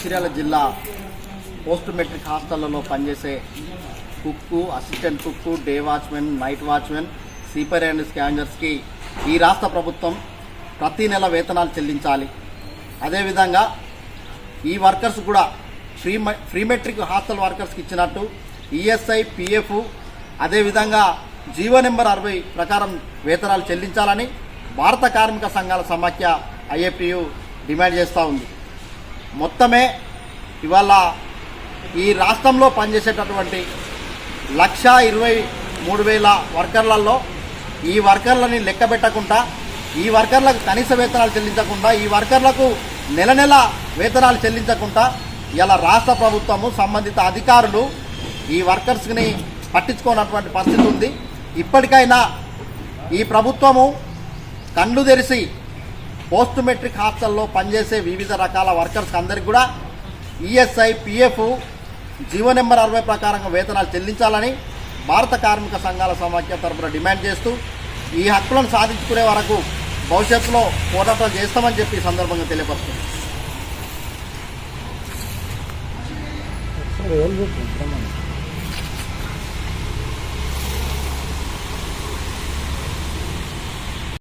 మంచిర్యాల జిల్లా post matric హాస్టళ్లలో పనిచేసే cook, assistant cook, day watchmen, night watchmen, sleeper and స్కావెంజర్స్కి ఈ రాష్ట్ర ప్రభుత్వం ప్రతి నెల వేతనాలు చెల్లించాలి. అదేవిధంగా ఈ వర్కర్స్ కూడా ఫ్రీ మెట్రిక్ హాస్టల్ వర్కర్స్కి ఇచ్చినట్టు ఈఎస్ఐ, పిఎఫ్, అదేవిధంగా జీవో నెంబర్ 60 ప్రకారం వేతనాలు చెల్లించాలని భారత కార్మిక సంఘాల సమాఖ్య ఐఏపీయు డిమాండ్ చేస్తూ ఉంది. మొత్తమే ఇవాళ ఈ రాష్ట్రంలో పనిచేసేటటువంటి 1,23,000 వర్కర్లలో ఈ వర్కర్లని లెక్క పెట్టకుండా, ఈ వర్కర్లకు కనీస వేతనాలు చెల్లించకుండా, ఈ వర్కర్లకు నెల నెల వేతనాలు చెల్లించకుండా ఇలా రాష్ట్ర ప్రభుత్వము సంబంధిత అధికారులు ఈ వర్కర్స్ని పట్టించుకోనటువంటి పరిస్థితి ఉంది. ఇప్పటికైనా ఈ ప్రభుత్వము కళ్ళు తెరిచి పోస్ట్ మెట్రిక్ హాస్టల్లో పనిచేసే వివిధ రకాల వర్కర్స్ అందరికీ కూడా ఈఎస్ఐ, పిఎఫ్, జీవో నెంబర్ 60 ప్రకారంగా వేతనాలు చెల్లించాలని భారత కార్మిక సంఘాల సమాఖ్య తరఫున డిమాండ్ చేస్తూ ఈ హక్కులను సాధించుకునే వరకు భవిష్యత్తులో పోరాటాలు చేస్తామని చెప్పి ఈ సందర్భంగా తెలియపరుస్తుంది.